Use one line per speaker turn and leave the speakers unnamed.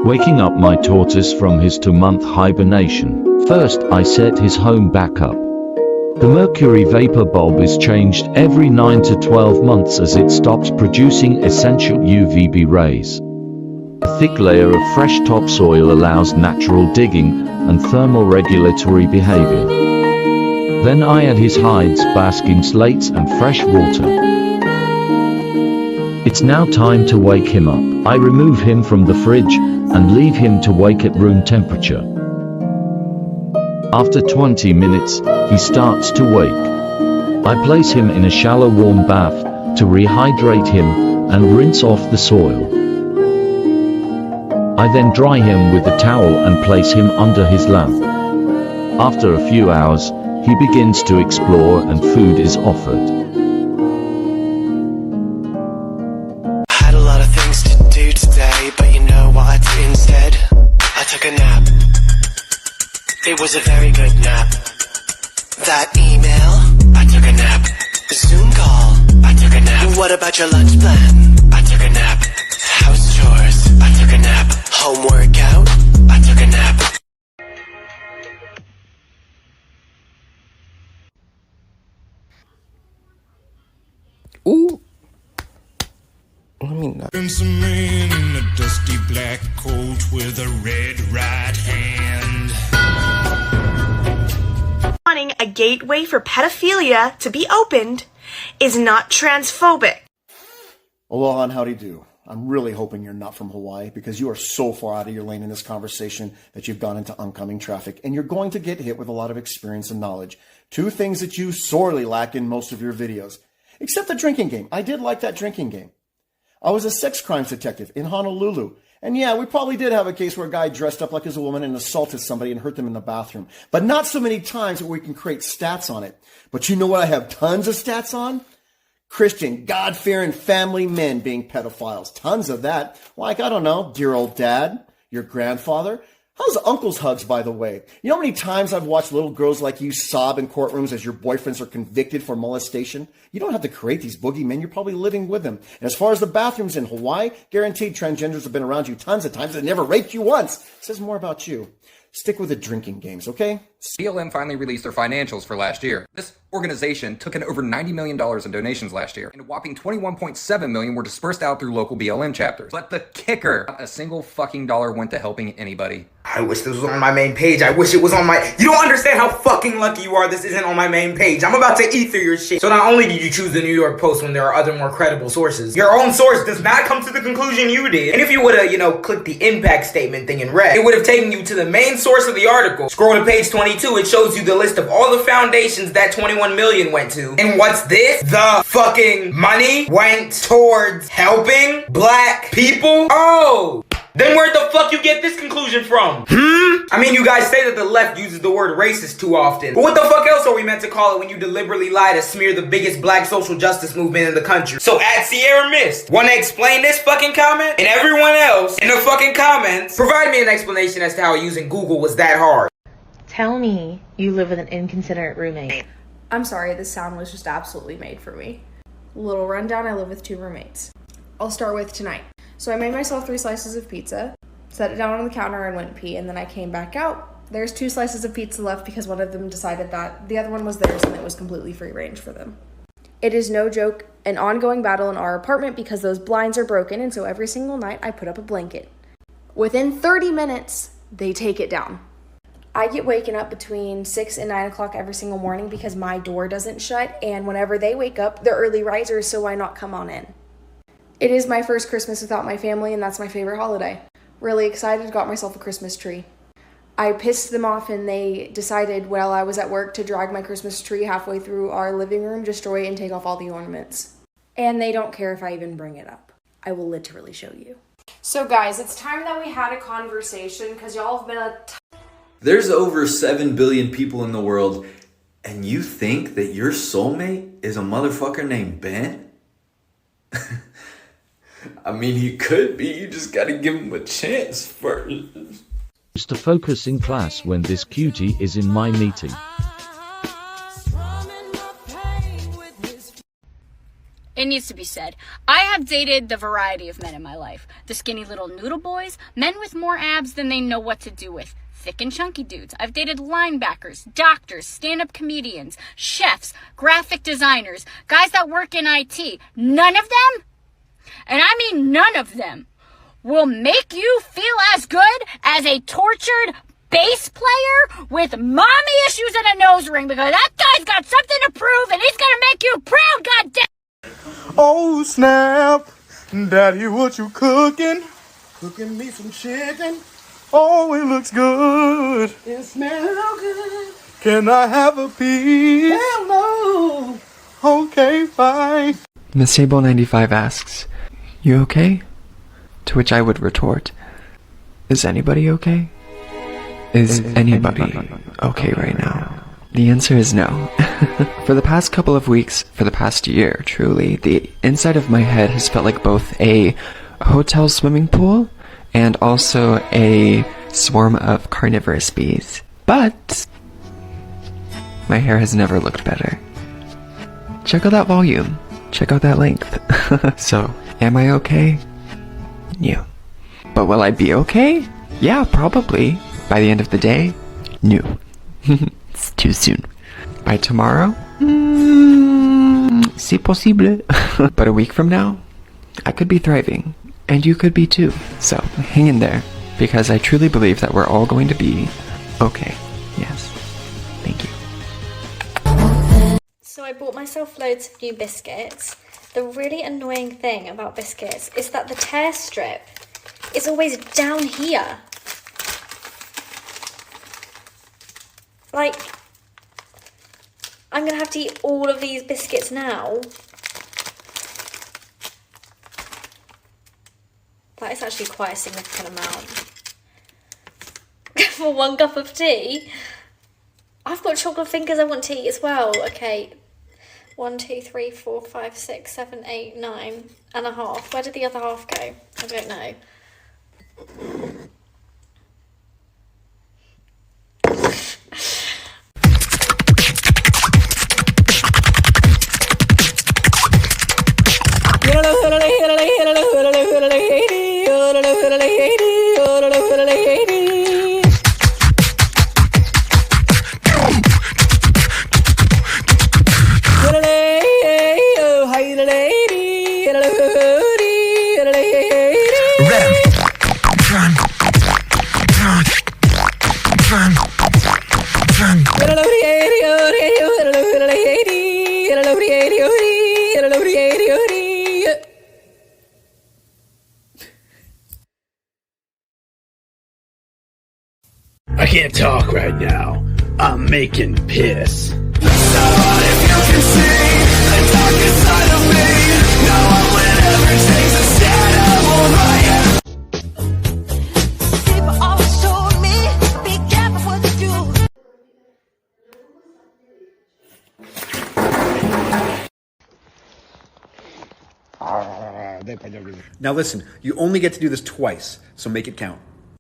waking up my tortoise from his 2-month hibernation. First, I set his home back up. The mercury vapor bulb is changed every 9 to 12 months as it stops producing essential UVB rays. A thick layer of fresh topsoil allows natural digging and thermal regulatory behavior. Then I add his hides, basking slates and fresh water. It's now time to wake him up. I remove him from the fridge and leave him to wake at room temperature. After 20 minutes, he starts to wake. I place him in a shallow warm bath to rehydrate him and rinse off the soil. I then dry him with a towel and place him under his lamp. After a few hours, he begins to explore and food is offered.
I had a lot of things to do today, but you know what I did instead? I took a nap. It was a very good nap. That email, I took a nap. The Zoom call, I took a nap. What about your lunch plan? I took a nap. House chores, I took a nap. Home workout, I took a nap.
Ooh. Let me know.
Some man in a dusty black coat with a red right hand.
Wanting a gateway for pedophilia to be opened is not transphobic.
Aloha and howdy do. I'm really hoping you're not from Hawaii because you are so far out of your lane in this conversation that you've gone into oncoming traffic and you're going to get hit with a lot of experience and knowledge. Two things that you sorely lack in most of your videos. Except the drinking game. I did like that drinking game. I was a sex crimes detective in Honolulu. And yeah, we probably did have a case where a guy dressed up like as a woman and assaulted somebody and hurt them in the bathroom. But not so many times where we can create stats on it. But you know what I have tons of stats on? Christian, God-fearing family men being pedophiles. Tons of that. Like, I don't know, dear old dad, your grandfather. How's uncle's hugs, by the way? You know how many times I've watched little girls like you sob in courtrooms as your boyfriends are convicted for molestation? You don't have to create these boogeymen. You're probably living with them. And as far as the bathrooms in Hawaii, guaranteed transgenders have been around you tons of times and never raped you once. Says more about you. Stick with the drinking games, okay?
BLM finally released their financials for last year. This organization took in over $90 million in donations last year, and a whopping $21.7 million were dispersed out through local BLM chapters. But the kicker, not a single fucking dollar went to helping anybody.
I wish this was on my main page. I wish it was on my... You don't understand how fucking lucky you are this isn't on my main page. I'm about to eat through your shit. So not only did you choose the New York Post when there are other more credible sources, your own source does not come to the conclusion you did. And if you would have, clicked the impact statement thing and read, it would have taken you to the main source of the article. Scroll to page 22, it shows you the list of all the foundations that 21 million went to. And what's this? The fucking money went towards helping black people? Oh! Then where the fuck you get this conclusion from? I mean, you guys say that the left uses the word racist too often. But what the fuck else are we meant to call it when you deliberately lie to smear the biggest black social justice movement in the country? So at Sierra Mist, wanna explain this fucking comment? And everyone else in the fucking comments, provide me an explanation as to how using Google was that hard.
Tell me you live with an inconsiderate roommate.
I'm sorry, this sound was just absolutely made for me. Little rundown, I live with 2 roommates. I'll start with tonight. So I made myself 3 slices of pizza, set it down on the counter and went pee, and then I came back out. There's 2 slices of pizza left because one of them decided that the other one was theirs and it was completely free range for them. It is no joke, an ongoing battle in our apartment because those blinds are broken, and so every single night I put up a blanket. Within 30 minutes, they take it down. I get waken up between 6 and 9 o'clock every single morning because my door doesn't shut, and whenever they wake up, they're early risers, so why not come on in? It is my first Christmas without my family, and that's my favorite holiday. Really excited, got myself a Christmas tree. I pissed them off, and they decided while I was at work to drag my Christmas tree halfway through our living room, destroy it, and take off all the ornaments. And they don't care if I even bring it up. I will literally show you.
So guys, it's time that we had a conversation because y'all have been
There's over 7 billion people in the world, and you think that your soulmate is a motherfucker named Ben? I mean, he could be. You just gotta give him a chance first.
To focus in class when this cutie is in my meeting.
It needs to be said. I have dated the variety of men in my life. The skinny little noodle boys, men with more abs than they know what to do with. Thick and chunky dudes. I've dated linebackers, doctors, stand-up comedians, chefs, graphic designers, guys that work in IT. None of them, and I mean none of them, will make you feel as good as a tortured bass player with mommy issues and a nose ring, because that guy's got something to prove and he's gonna make you proud, goddamn.
Oh snap, Daddy, what you cooking? Cooking me some chicken. Oh, it looks good. It smells good. Can I have a piece? Hell no. Okay, fine.
Missable95 asks, "You okay?" To which I would retort, "Is anybody okay? Is anybody okay right now?" The answer is no. For the past couple of weeks, for the past year, truly, the inside of my head has felt like both a hotel swimming pool and also a swarm of carnivorous bees. But my hair has never looked better. Check out that volume. Check out that length. So, am I okay? No. But will I be okay? Yeah, probably. By the end of the day? No. It's too soon. By tomorrow? C'est possible. But a week from now, I could be thriving. And you could be too. So, hang in there. Because I truly believe that we're all going to be okay. Yes. Thank you.
So I bought myself loads of new biscuits. The really annoying thing about biscuits is that the tear strip is always down here. Like, I'm gonna have to eat all of these biscuits now. That is actually quite a significant amount. For one cup of tea. I've got chocolate fingers I want to eat as well. Okay. 1, 2, 3, 4, 5, 6, 7, 8, 9 and a half. Where did the other half go? I don't know.
I can't talk right now. I'm making piss.
Now listen, you only get to do this twice, so make it count.